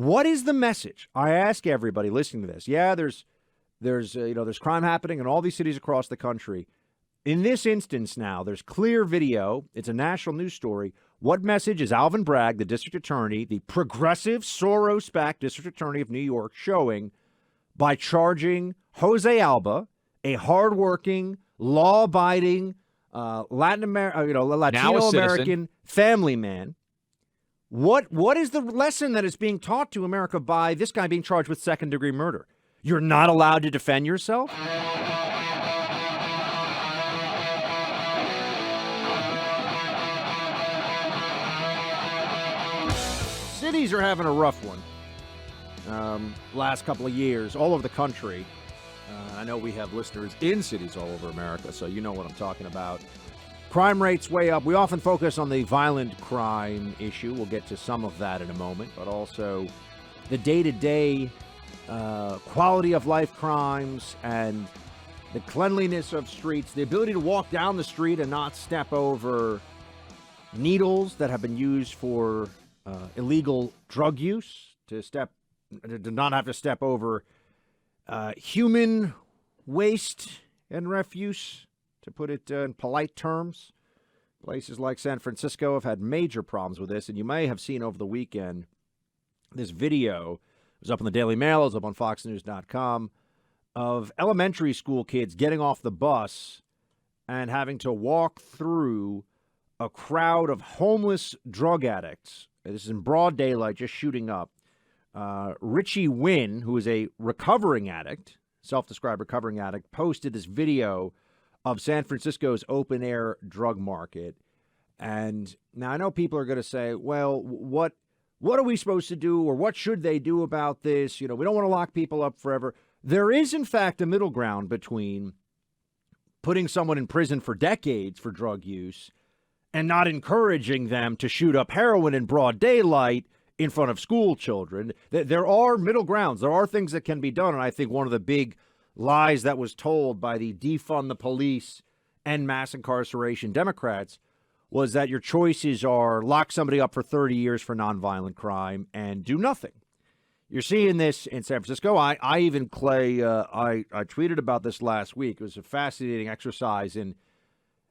What is the message? I ask everybody listening to this. Yeah, there's crime happening in all these cities across the country. In this instance now, there's clear video. It's a national news story. What message is Alvin Bragg, the district attorney, the progressive Soros-backed district attorney of New York, showing by charging Jose Alba, a hardworking, law-abiding, Latino American family man? What is the lesson that is being taught to America by this guy being charged with second-degree murder? You're not allowed to defend yourself? Cities are having a rough one. Last couple of years, all over the country. I know we have listeners in cities all over America, so you know what I'm talking about. Crime rates way up. We often focus on the violent crime issue. We'll get to some of that in a moment, but also the day-to-day quality of life crimes and the cleanliness of streets, the ability to walk down the street and not step over needles that have been used for illegal drug use, to not have to step over human waste and refuse, to put it in polite terms. Places like San Francisco have had major problems with this, and you may have seen over the weekend this video. It was up on the Daily Mail, it was up on FoxNews.com, of elementary school kids getting off the bus and having to walk through a crowd of homeless drug addicts. This is in broad daylight, just shooting up. Richie Wynn, who is a recovering addict, self-described recovering addict, posted this video of San Francisco's open-air drug market. And now I know people are going to say, well, what are we supposed to do, or what should they do about this? You know, we don't want to lock people up forever. There is, in fact, a middle ground between putting someone in prison for decades for drug use and not encouraging them to shoot up heroin in broad daylight in front of school children. There are middle grounds. There are things that can be done. And I think one of the big lies that was told by the defund the police and mass incarceration Democrats was that your choices are lock somebody up for 30 years for nonviolent crime and do nothing. You're seeing this in San Francisco. I tweeted about this last week. It was a fascinating exercise in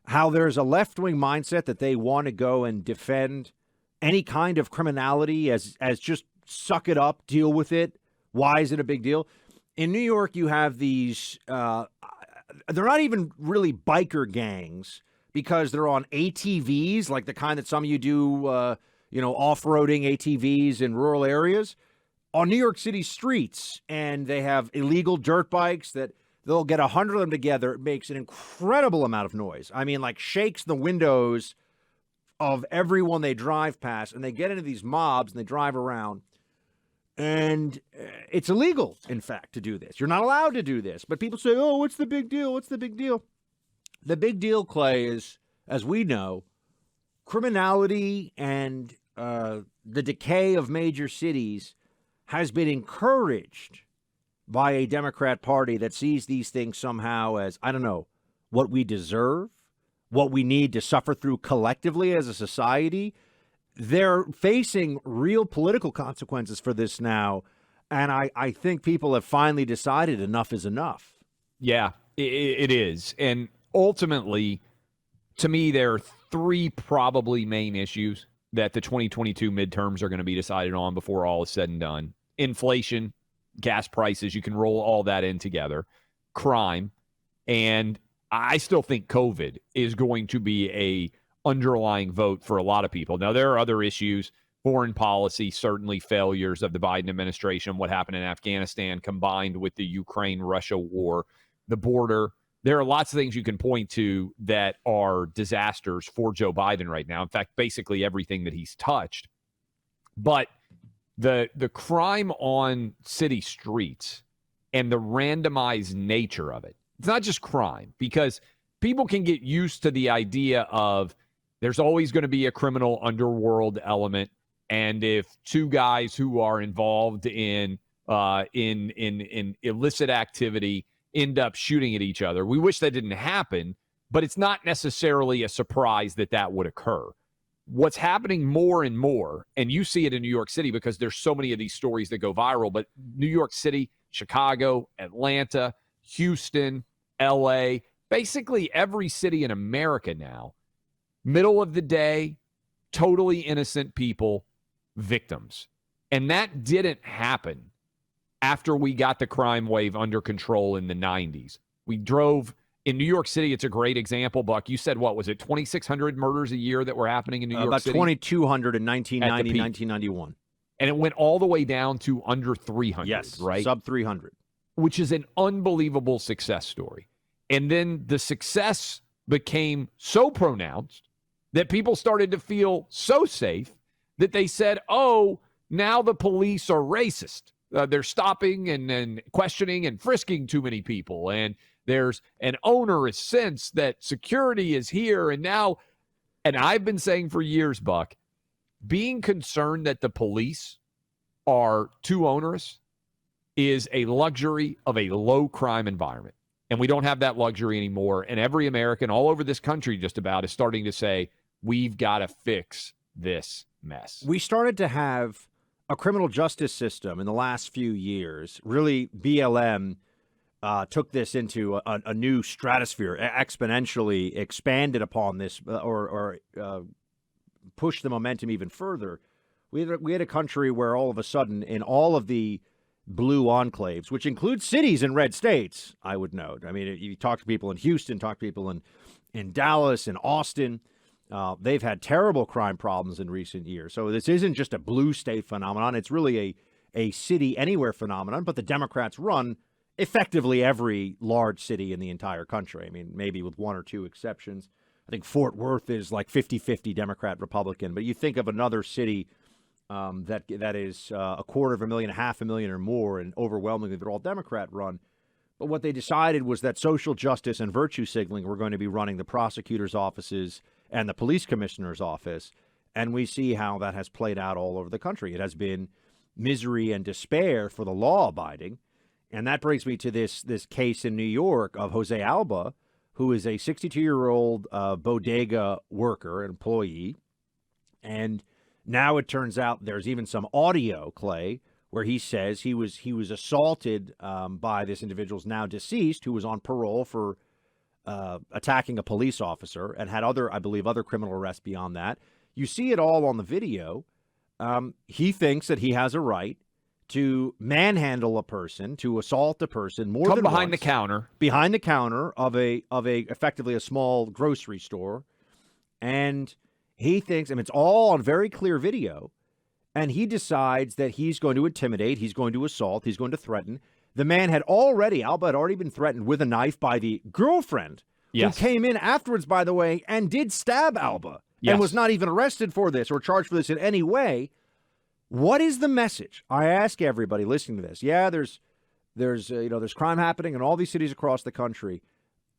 how there's a left-wing mindset that they want to go and defend any kind of criminality as just suck it up, deal with it. Why is it a big deal? In New York, you have these, they're not even really biker gangs because they're on ATVs, like the kind that some of you do, off-roading ATVs in rural areas, on New York City streets. And they have illegal dirt bikes that they'll get 100 of them together. It makes an incredible amount of noise. I mean, like shakes the windows of everyone they drive past, and they get into these mobs and they drive around. And it's illegal, in fact, to do this. You're not allowed to do this. But people say, oh, what's the big deal? What's the big deal? The big deal, Clay, is, as we know, criminality and the decay of major cities has been encouraged by a Democrat Party that sees these things somehow as, I don't know, what we deserve, what we need to suffer through collectively as a society. They're facing real political consequences for this now, and I think people have finally decided enough is enough. Yeah, it is. And ultimately, to me, there are three probably main issues that the 2022 midterms are going to be decided on before all is said and done. Inflation, gas prices, you can roll all that in together. Crime, and I still think COVID is going to be a underlying vote for a lot of people. Now, there are other issues, foreign policy, certainly failures of the Biden administration, what happened in Afghanistan combined with the Ukraine-Russia war, the border. There are lots of things you can point to that are disasters for Joe Biden right now. In fact, basically everything that he's touched. But the crime on city streets and the randomized nature of it, it's not just crime, because people can get used to the idea of there's always going to be a criminal underworld element. And if two guys who are involved in illicit activity end up shooting at each other, we wish that didn't happen, but it's not necessarily a surprise that that would occur. what's happening more and more, and you see it in New York City because there's so many of these stories that go viral, but New York City, Chicago, Atlanta, Houston, LA, basically every city in America now, middle of the day, totally innocent people, victims. And that didn't happen after we got the crime wave under control in the 90s. We drove in New York City. It's a great example, Buck. You said, what was it, 2,600 murders a year that were happening in New York about City? About 2,200 in 1990, 1991. And it went all the way down to under 300, yes, right? Sub 300. Which is an unbelievable success story. And then the success became so pronounced that people started to feel so safe that they said, oh, now the police are racist. They're stopping and questioning and frisking too many people. And there's an onerous sense that security is here. And now, and I've been saying for years, Buck, being concerned that the police are too onerous is a luxury of a low crime environment. And we don't have that luxury anymore. And every American all over this country just about is starting to say, we've got to fix this mess. We started to have a criminal justice system in the last few years. Really, BLM took this into a new stratosphere, exponentially expanded upon this or pushed the momentum even further. We had a country where all of a sudden, in all of the blue enclaves, which includes cities in red states, I would note. I mean, you talk to people in Houston, talk to people in Dallas, in Austin. They've had terrible crime problems in recent years. So this isn't just a blue state phenomenon. It's really a city anywhere phenomenon, but the Democrats run effectively every large city in the entire country. I mean, maybe with one or two exceptions. I think Fort Worth is like 50-50 Democrat, Republican. But you think of another city that is 250,000, 500,000 or more, and overwhelmingly they're all Democrat run. But what they decided was that social justice and virtue signaling were going to be running the prosecutor's offices and the police commissioner's office. And we see how that has played out all over the country. It has been misery and despair for the law-abiding. And that brings me to this case in New York of Jose Alba, who is a 62-year-old bodega worker, employee. And now it turns out there's even some audio, Clay, where he says he was assaulted by this individual's now deceased, who was on parole for attacking a police officer and had other criminal arrests beyond that. You see it all on the video. He thinks that he has a right to manhandle a person, to assault a person more than behind once, behind the counter of a effectively a small grocery store, and he thinks, and it's all on very clear video, and he decides that he's going to intimidate, he's going to assault, he's going to threaten. The man Alba had already been threatened with a knife by the girlfriend, who came in afterwards, by the way, and did stab Alba, and was not even arrested for this or charged for this in any way. What is the message? I ask everybody listening to this. Yeah, there's crime happening in all these cities across the country.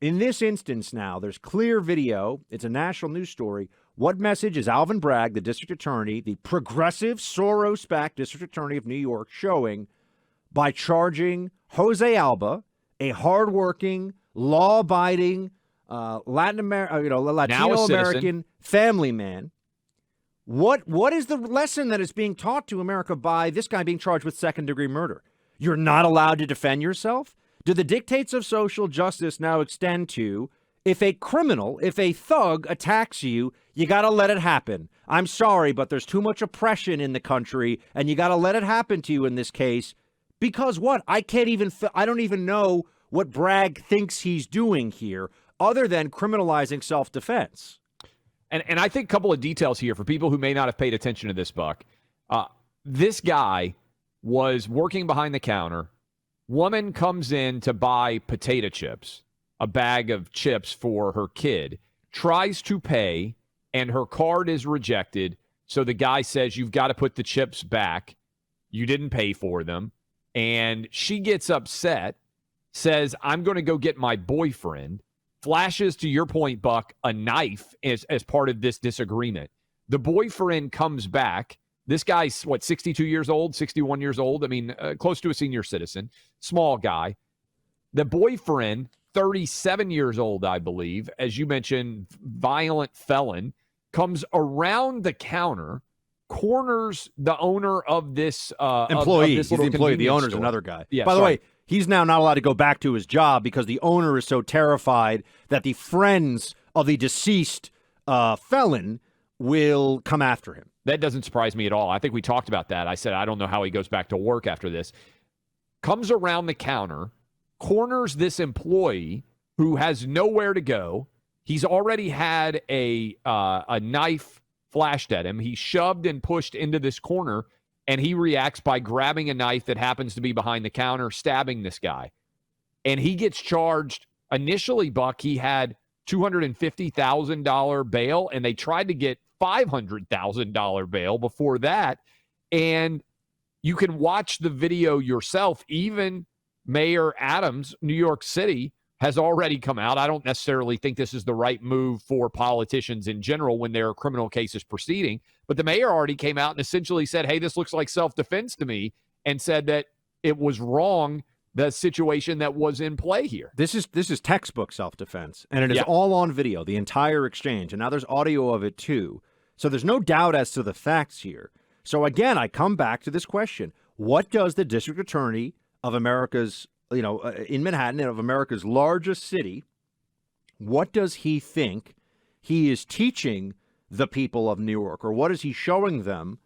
In this instance now, there's clear video. It's a national news story. What message is Alvin Bragg, the district attorney, the progressive Soros-backed district attorney of New York, showing by charging Jose Alba, a hardworking, law-abiding, Latino American family man? What is the lesson that is being taught to America by this guy being charged with second-degree murder? You're not allowed to defend yourself? Do the dictates of social justice now extend to, if a criminal, if a thug attacks you, you got to let it happen? I'm sorry, but there's too much oppression in the country, and you got to let it happen to you in this case. Because what? I don't even know what Bragg thinks he's doing here, other than criminalizing self-defense. And I think a couple of details here for people who may not have paid attention to this, Buck. This guy was working behind the counter. Woman comes in to buy potato chips, a bag of chips for her kid, tries to pay, and her card is rejected. So the guy says, you've got to put the chips back. You didn't pay for them. And she gets upset, says, I'm going to go get my boyfriend. Flashes, to your point, Buck, a knife as part of this disagreement. The boyfriend comes back. This guy's, 62 years old, 61 years old? I mean, close to a senior citizen, small guy. The boyfriend, 37 years old, I believe, as you mentioned, violent felon, comes around the counter, corners the owner of this employee. Of this He's the employee. The owner's store. another guy. Yeah, By the way, he's now not allowed to go back to his job because the owner is so terrified that the friends of the deceased felon will come after him. That doesn't surprise me at all. I think we talked about that. I said, I don't know how he goes back to work after this. Comes around the counter, corners this employee who has nowhere to go. He's already had a knife flashed at him. He's shoved and pushed into this corner, and he reacts by grabbing a knife that happens to be behind the counter, stabbing this guy. And he gets charged. Initially, Buck, he had $250,000 bail, and they tried to get $500,000 bail before that. And you can watch the video yourself. Even Mayor Adams, New York City, has already come out. I don't necessarily think this is the right move for politicians in general when there are criminal cases proceeding, but the mayor already came out and essentially said, hey, this looks like self-defense to me, and said that it was wrong, the situation that was in play here. This is textbook self-defense, and it is all on video, the entire exchange, and now there's audio of it too. So there's no doubt as to the facts here. So again, I come back to this question. What does the district attorney of America's, in Manhattan, of America's largest city, what does he think he is teaching the people of New York? Or what is he showing them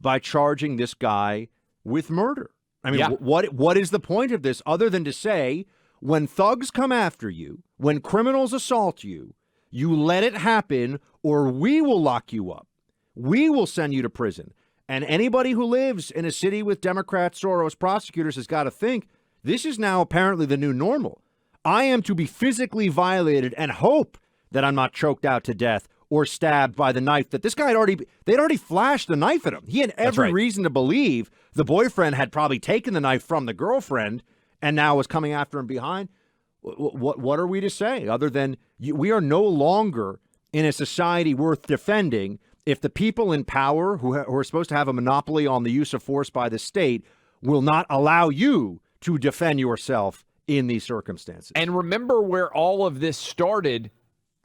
by charging this guy with murder? I mean, what is the point of this other than to say, when thugs come after you, when criminals assault you, you let it happen or we will lock you up. We will send you to prison. And anybody who lives in a city with Democrat Soros prosecutors has got to think, this is now apparently the new normal. I am to be physically violated and hope that I'm not choked out to death or stabbed by the knife that this guy they'd already flashed the knife at him. He had every reason to believe the boyfriend had probably taken the knife from the girlfriend and now was coming after him behind. What are we to say other than we are no longer in a society worth defending if the people in power who are supposed to have a monopoly on the use of force by the state will not allow you to defend yourself in these circumstances. And remember where all of this started.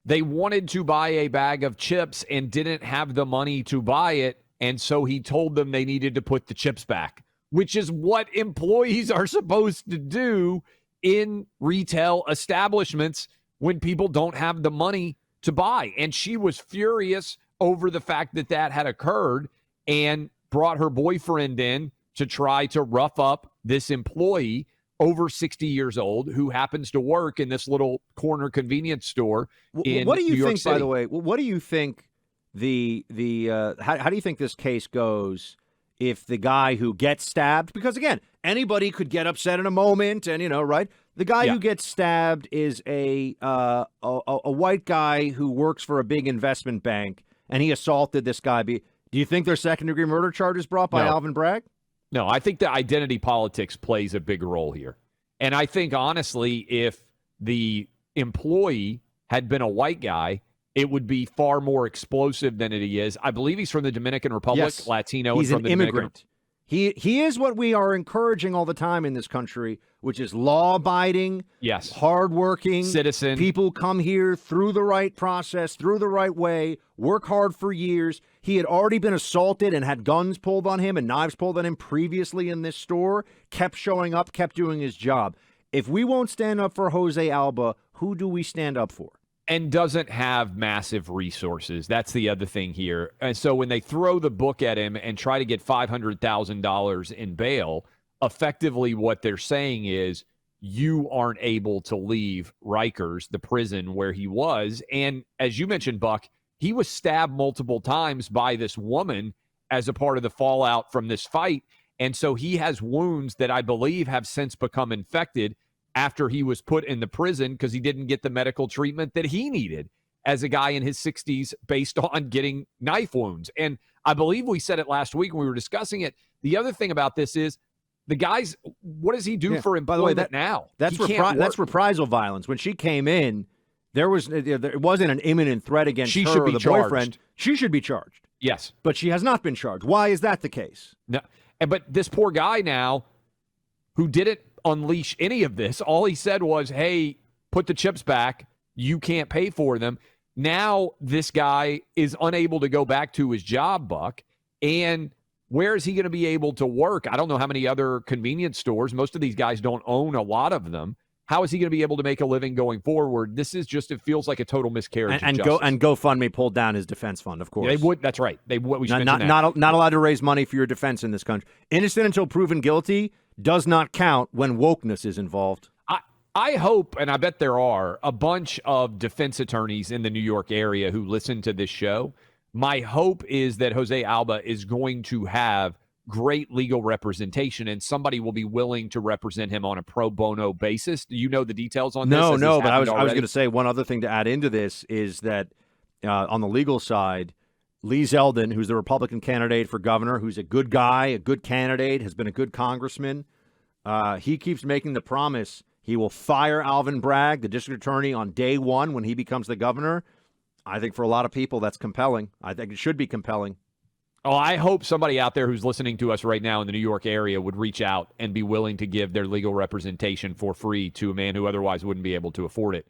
They wanted to buy a bag of chips and didn't have the money to buy it. And so he told them they needed to put the chips back, which is what employees are supposed to do in retail establishments when people don't have the money to buy. And she was furious over the fact that that had occurred and brought her boyfriend in to try to rough up this employee over 60 years old who happens to work in this little corner convenience store in What do you New York think, City. by the way, what do you think how do you think this case goes if the guy who gets stabbed, because again, anybody could get upset in a moment and, right? The guy who gets stabbed is a white guy who works for a big investment bank and he assaulted this guy. Do you think there's second-degree murder charges brought by Alvin Bragg? No, I think the identity politics plays a big role here. And I think, honestly, if the employee had been a white guy, it would be far more explosive than it is. I believe he's from the Dominican Republic, yes. Latino. He's from an the immigrant. He is what we are encouraging all the time in this country, which is law-abiding, hardworking citizen. People who come here through the right process, through the right way, work hard for years. He had already been assaulted and had guns pulled on him and knives pulled on him previously in this store, kept showing up, kept doing his job. If we won't stand up for Jose Alba, who do we stand up for? And doesn't have massive resources. That's the other thing here. And so when they throw the book at him and try to get $500,000 in bail, effectively what they're saying is you aren't able to leave Rikers, the prison where he was. And as you mentioned, Buck, he was stabbed multiple times by this woman as a part of the fallout from this fight. And so he has wounds that I believe have since become infected after he was put in the prison because he didn't get the medical treatment that he needed as a guy in his 60s based on getting knife wounds. And I believe we said it last week when we were discussing it. The other thing about this is the guys, what does he do for employment by the way, now? That's reprisal violence. When she came in, there wasn't an imminent threat against her or the boyfriend. She should be charged. Yes. But she has not been charged. Why is that the case? No. But this poor guy now who didn't unleash any of this, all he said was, hey, put the chips back. You can't pay for them. Now this guy is unable to go back to his job, Buck, and where is he going to be able to work? I don't know how many other convenience stores. Most of these guys don't own a lot of them. How is he going to be able to make a living going forward? This is just, it feels like a total miscarriage of justice. And GoFundMe pulled down his defense fund, of course. They would. That's right. They would. We should not mention that. not allowed to raise money for your defense in this country. Innocent until proven guilty does not count when wokeness is involved. I hope, and I bet there are, a bunch of defense attorneys in the New York area who listen to this show. My hope is that Jose Alba is going to have great legal representation, and somebody will be willing to represent him on a pro bono basis. Do you know the details on this? No, but I was going to say one other thing to add into this is that on the legal side, Lee Zeldin, who's the Republican candidate for governor, who's a good guy, a good candidate, has been a good congressman, he keeps making the promise he will fire Alvin Bragg, the district attorney, on day one when he becomes the governor. I think for a lot of people that's compelling. I think it should be compelling. Oh, I hope somebody out there who's listening to us right now in the New York area would reach out and be willing to give their legal representation for free to a man who otherwise wouldn't be able to afford it.